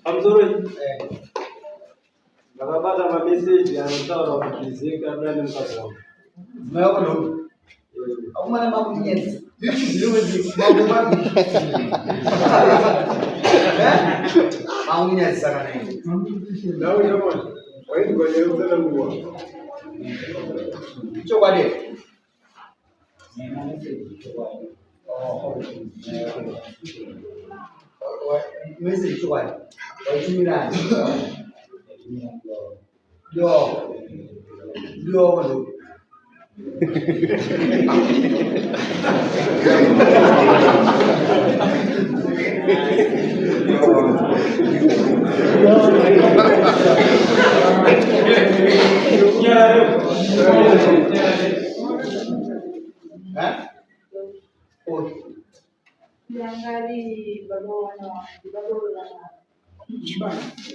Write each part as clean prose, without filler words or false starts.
Amzuri. Nakapata mameseji anataura kuti zika ndani mkazao. Mwaona? Aumana makunyezi. Ndiwe mambo mapi? Makunyezi sana nini? Nao jamani. Waidi kwa leo sana mkuu. Cho kwa leo. Message cho kwa. Waitumira. Yo walo. Diangali bago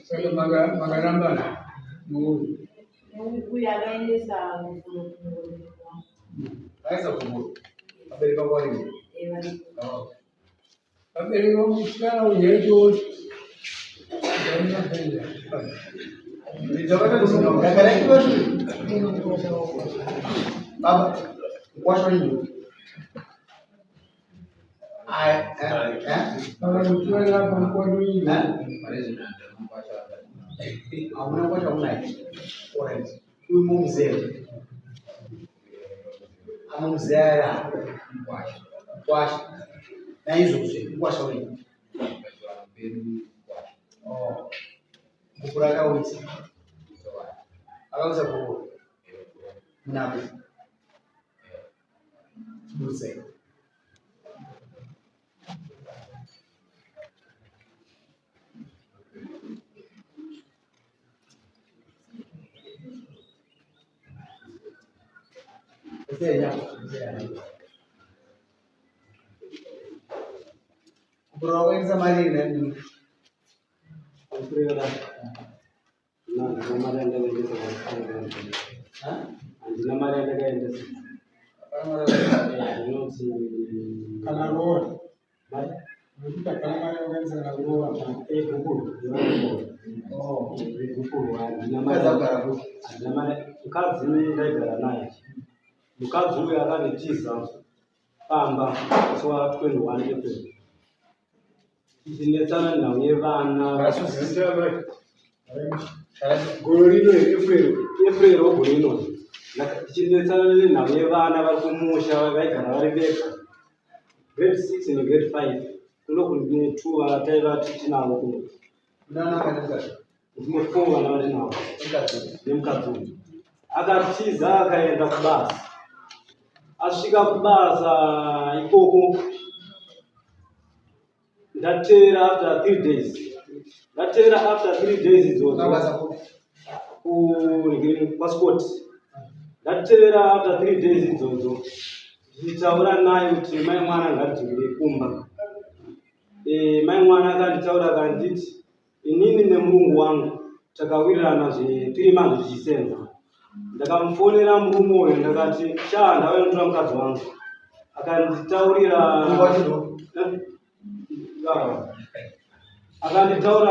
Saya magaramba no. Kuyagaende sa Aisa kubo. Aberi kwa wali. Aberi kwa mshana uyejo. Nijaweka kusema kakale kwa baba kwa nini? Kalau mtuela kwa nini? Auna kwa unai. Alright. Huyu mzee. Ama mzee ya kwa na hizo kwa shauri. Oh. Kukuraka uti. Akauza kwa mnapo. Mzee. Berapa sama ini nanti? Amzuri. Nah, nama yang ada di sana. Hah? Nama yang ada di sana. Ini si Kalaro. Baik. Kita kalaro kan kalaro apa? Buku. Oh, Buku. nama apa? Nama mukazi ndaigara naye. Mukazi uyu akanitiza pamba sowa 21 April. Tinetsana naye vana. Gorino April ogorino. Tinetsana naye vana vari kumusha vaigara vari vega. Grade 6 ne grade 5. Kuno kune 2 vataiva titinavo kuno. Nana kanaka. Mufunga na vatinavo. Nemukadzi. Akatiza akaenda kubasa. Asvika kubasa ikoko ndatera after 3 days. Ndatera after 3 days idzodzo. Passport. Ndatera after 3 days idzodzo. Nditaura naye kuti mai mwana ngadzingire kumba. Mai mwana akanditaura akanditi inini nemurungu wangu takawirirana 3 months zvichisenza. Ndakamufonera murume uyu ndakati ndauya notora mukadzi wangu. Akanditaurira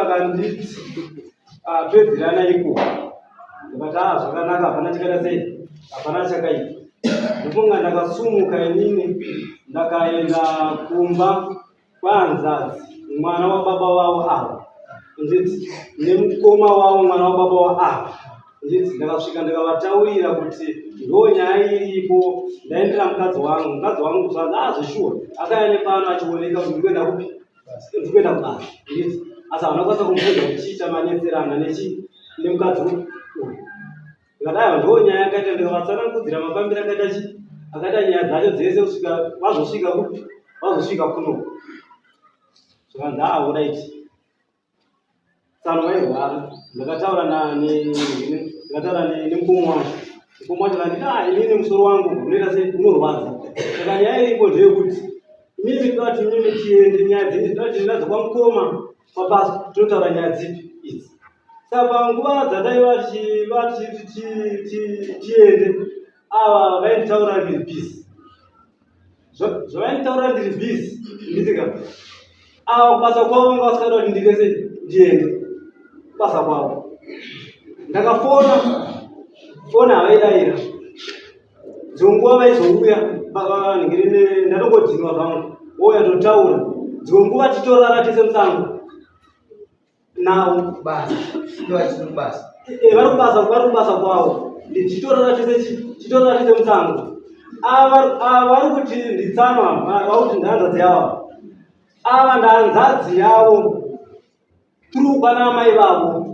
akanditi pedzerana iko. Ndakati zvakanaka hapana chakaita sei, hapana chakaita. Ndofunga ndakasumuka inini ndakaenda kumba kwanzazi mwana wababa wavo ava. Nditi nemukoma wavo mwana wababa wavo ava. Nditi ndakasvika ndakavataurira kuti ndo nyaya iripo ndaendera mukadzi wangu kuzvanzi azoshuwa akaenda pano achioneka kuti ndikuenda kupi ndikuenda kubasa. Nditi asi havana kwanisa kumubvunza kuti chiita manetserana nemukadzi uyu. Ndikadai ndo nyaya yakaita ndikavatsanangudzira mafambiro akaita chi akaita nyaya dzacho dzese kusvika vazosvika kupi vazosvika kuno. Zvakanzi udaiti tsano vairwara. Ndakataura nemukoma wacho. Mukoma wacho akati inini musoro wangu unoita sei unorwadza. Saka nyaya iripo ndeyekuti inini todati inini tiende nyaya dzingi tinoti ndinadzo kwamukoma pabasa totaura nyaya dzipi idzi. Saka panguva dzataiva tiende ava vainditaura ndiri bhizi. Zvavainditaura ndiri bhizi nditika ava kubasa kwavo vanga vasikada kuti ndiende. basa kwavo. Ndakafona fona havaidayira dzonguva vaizouya ningirine ndatongodzinwa zvangu ouya ndotaura dzonguva titorara tise musango navo basa ndo achirubasa vari kubasa kwavo titorara tise musango ava vari kuti nditsanwa vari kuti ndanzadzi yavo ava ndanzadzi yavo turi kwana amai vavo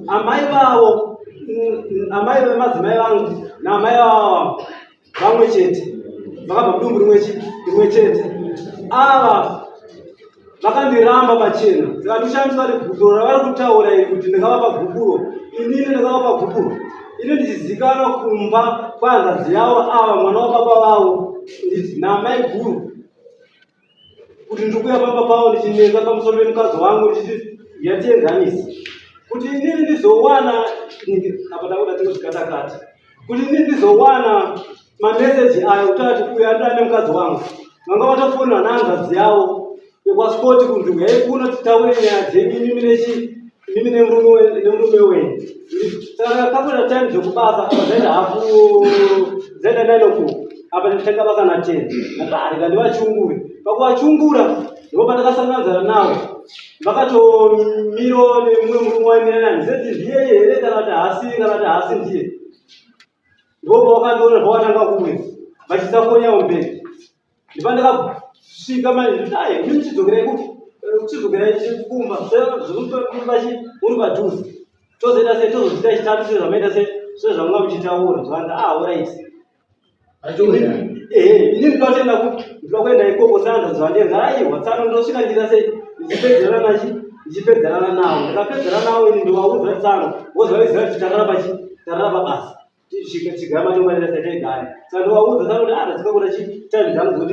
amai vemadzimai vangu naamai vavo vamwe chete vakabva kudumbu rimwe chete ava vakandiramba pachena saka ndoshandisa rigubhuro ravari kutaura iri kuti ndingavapa gubhuro inini ndingavapa gubhuro ini ndichizikanwa kumba kwanzadzi yavo ava mwana wababa vavo nditi naamai guru kuti ndikuya pamba pavo ndichinenga pamusoro pemukadzi wangu ndichiti yatienzanisa kuti inini ndizowana apa ndakuda tinozvikatakati kuti inini ndizowana mameseji ayo kutati uya ndane mukadzi wangu vanga vatofonera nehanzvadzi yavo ekwaspoti kunzvimbo yaikuno titaure nyaya dzenyu mimi nemurume wenyu saka kakuita time dzokubasa apa zaita hafu zaita 9 o'clock apa nditanga basa na 10 ndakarika ndivachungure pakuvachungura ndipo pandakasanganzana navo vakatomiro nemumwe murume waimira nani zeti ndiye here kana kuti hasi ndiye ndipo pavakandiona pavatanga kumwe vachisafonyawo mberi ndipo ndakasvika manje nditi ai mimi chidzokerai kumba uri padhuze tozoita sei tozochita chitatu sezvamaita sezvamanga muchitaura zvanzi alright ini ndikatenda ndida kuenda ikoko sanza zvandenza aiwa tsano ndosvika ndira sei ndichipedzerana navo ndikapedzerana navo ini ndivaudza tsano vozvavaiziva kuti tarara pabasa chigara matombarira saitaigara saka ndivaudza tsano kuti ndadzikakuda time dzangu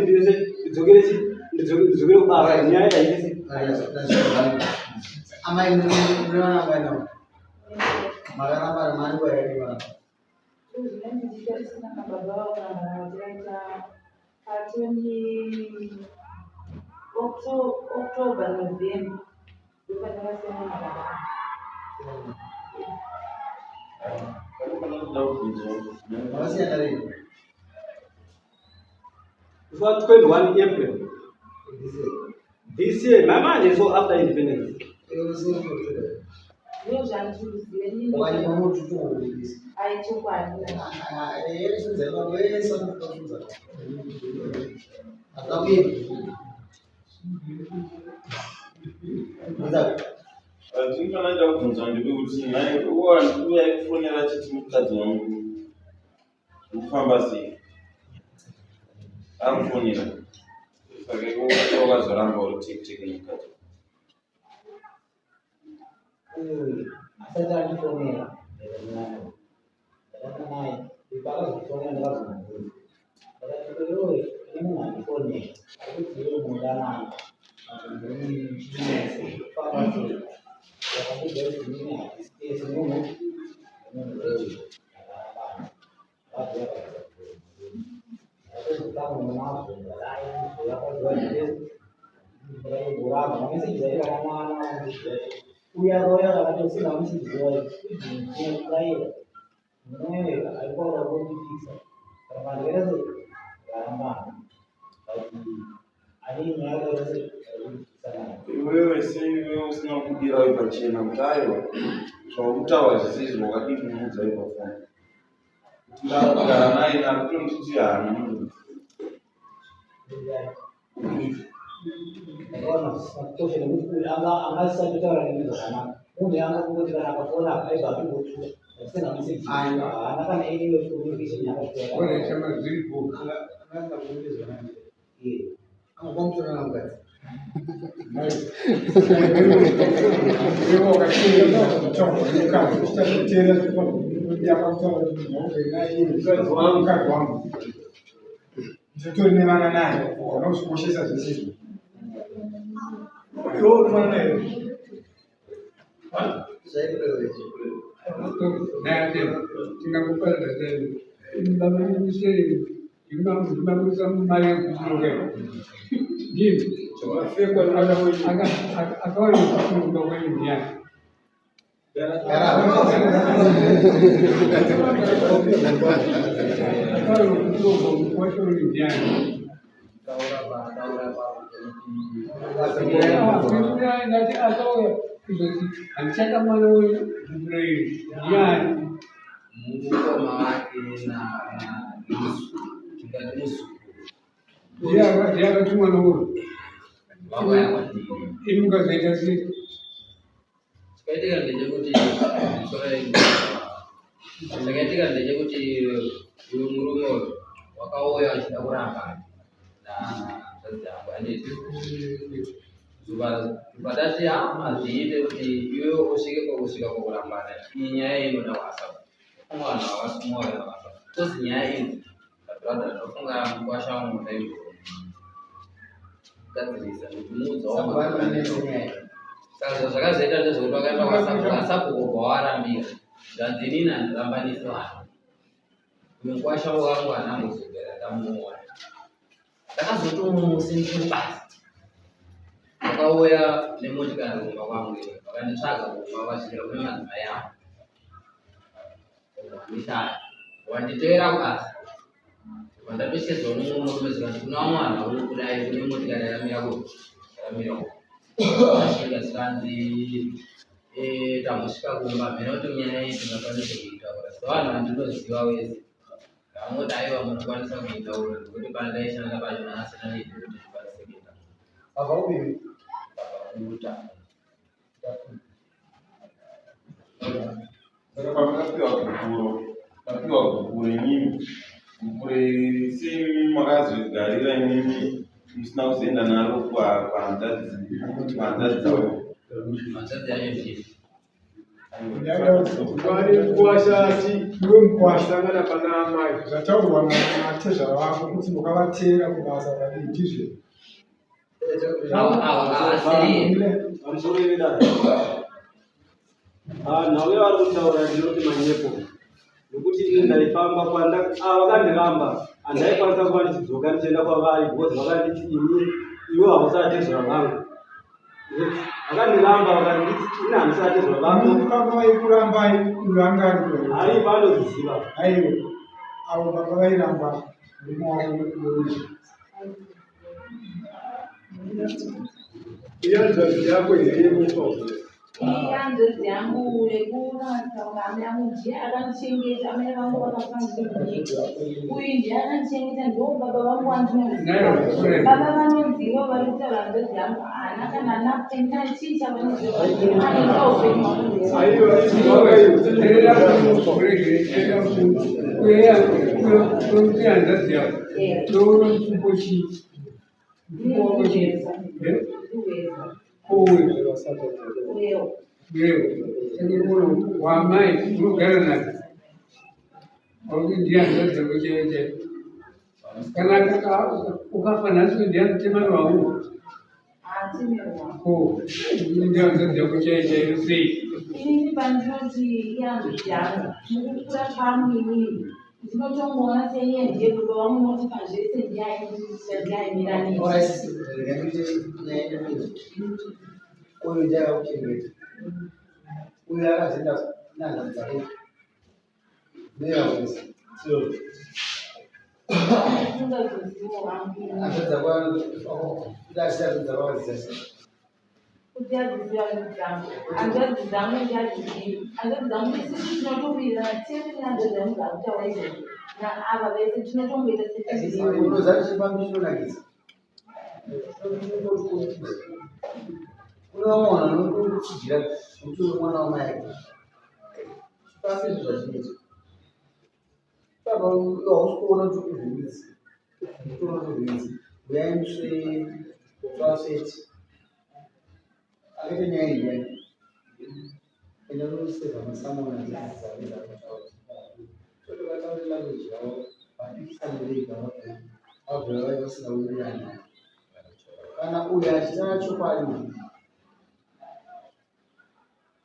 dzoti ndidzokere kubasa nyaya yaitese amai mwana mwana makaramba mari waidi wana Sina baba wao wanaita hatuni Oktoba Novemba tukataka sema na baba. Wasi anari It was 21 April this year. My man is so after independence. Leo jantuzi nini? wani mamutu tu ubisi Aichukwana. yesu zema wesa mtukuza atabi Ndinganaita kubvunza ndikuti naye uya kufonera chiti mukadzi wangu kufamba sei amufonera saka wakazoramba uri tekiteki nemukadzi asati andifonera naye ipakazofonera ndakazomubvunza ndakati iwe ine munhu andifonera akuti iwe mundanaye famba sei yakabudza kuti mine hatisipesi munhu uyaroya vakatosina muchidziwa kuraira mwewe alikuwa kufikisa kana ndikata se varambana ani nyaya yose iwewe seiwe usina kudira pachena kuti aiwa zvakutaura zvisizvo wakadii kumuudza ipafoni kuti ndakagara naye nakutonditii hana munhu kutosha nekuti angasisatotaura nemizvo zvakanaka munhu angakungoti kana akafona akaibva atongotua asina meseji haana kana ine communication Wanachama zilipo akamutora mukadzi Tutonemana naye unaosikushesa zisizo zvaikurewechi naye tingakupanda zaidi imbabanisei imbamusa mari kunoke ndii akawaikuda kwenyu yani Katika ndeje kuti uyu murume wakauya achida kuramba na tazama ane zuba dati aziite kuti iwe usvike pakurambana inyaya inoda WhatsApp mwana wasumwa na WhatsApp tozi nyaya iyi brother ndofunga mkwasha wangu ndaivo kadzirisa ndikumuudza saka zvakazoita ndezvekuti wakaenda WhatsApp kubva warambira zvanzinini handirambanisi vanhu mukwasha wangu hanambozogera ndamuona ndakazotomumusindiri basi vakauya nemotikari kumba kwangu vakanditsvaga kumba vasvika kune madzimai avo mishaya wanditevera basa vandatoshedzwa nomurume zvikati kuna mwana uri kudai kune motikari yaramira asvika zikanzi tambosvika kumba mhena kuti nyaya iyi tingakwanisa kuitaura sevanhu vandinoziva wese vamoti aiwa munokwanisa kuitaura nekuti pana ndaishanda pacho naasina nidi kuti zvikwanise kuita pavakuta saka pamukapiwa gukuro inini gukuro semakazogarira inini musina kuzoenda naro kuhanzadzi dzavo manzadzi acho ndii kwashati iwe mkwasangana pana amai zvataurwa natezva vako kuti mukavatera kubasa vadindizve nhau yavari kutaura ndinoti manyepo nekuti ine ndaifamba vakandiramba handaikwanisa kuva ndichidzoka ndichienda kwavari because vakanditi ini iwe hausatezvera vangu vakandiramba vakanditi ine handisatezvera vangu baba vaikurambai urangani hai vanoziziva aiwa avo baba vairamba mumaonokuoii iyanzvazi yako iremupa Iyanzvazi yangu rekurasaukambe amujia akandichengeta amene vangu vakapangirwa uyu ndiye akandichengeta ndo baba vangu vandinoziva baba vanoziva vari kutaura nzvazi yangu hana kana ana chii chavanoziva anoita upenyu hanzadzi yako toona mfumbo chii wamai unogara naye auti ndianzadza kucheche kana ukafa nhasi ndianotemani wangu ndianzadza kucheche sei inini pandinoti iyanzvazi yangu mukukura kwamwinini ndinotongoona seiye ndiye baba vangu noti pazvese ndiaimirani uyu ndakakuchengeta uyu akazoenda nanhasi dzake neavese azadzakwaazisa kuti adziziva zvizangu hanzvadzi dzangu ndiadzizivi hanzvadzi dzangu isi tinotobirana tese nehanzvadzi dzangu dzakutaura izvozvo naava vese tinotongoita unoziva chifambisonakisa unomwana nokuchigira kuti uri mwana wamai chifambizvo zvachinoita saka hausi kuona kuti kuzvimidzi utoona kuzvimidzi uyaimusve twaseti akaita nyaya iya enda unoseva masamona totokataura language yavo vadikisanirega vabvira vai vasina urirana kana uyo achitana chokwadi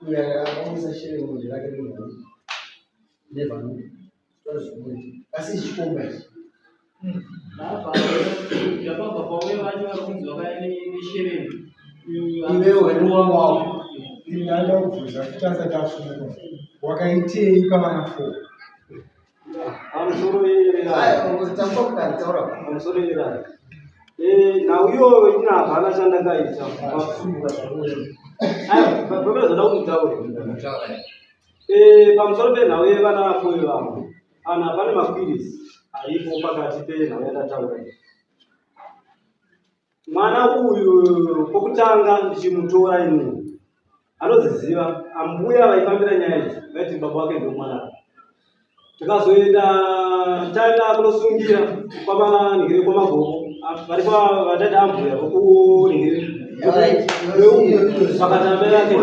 uyo akaisa shere mudzi rake rimhuru nevhanu tozvikuti asi chikomba ichi yapabva pauye vacho vari kunzi vakaine neshereni iwewe nemwana wako Inaenda kuvuza kutanza tafuno. Wakaitei kama nafuu. Na huyo ina hapana chanda kaita. Babela zoda kumtauri. Pamusoro pe nawe vana vafuyo vamo. Ana pane makwirisi aripo pakati pe nawe ndataura. Mwana uyu pokutanga ndichimutora inini. Anoziziva ambuya vaifambira nyaya idzi vaiti baba wake ndio mwana. Tikazoenda taenda kunosungira kwamaningiri kwamagomo varipa vatata ambuya vokuningiri pakatamba yake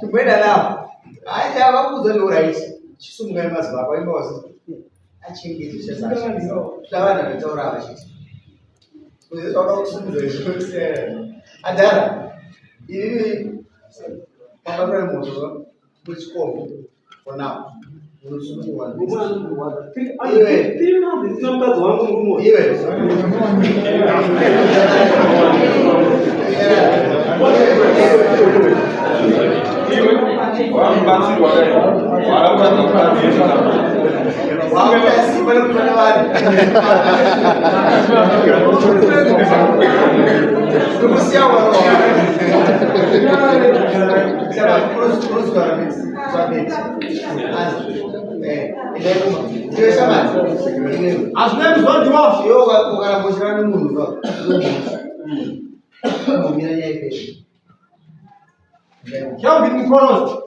Chimwenda nawo acha vakuudza neurahisi chisungai mazuva ako ainge wasi achengetesha zvavanhu vataura vachiti kuzvisaura kusumudza izvose adhara iri pakatora moto muchikombo for now unosungirwa iwe mukadzi wangu ngumo iwe Kelvin Nicholas.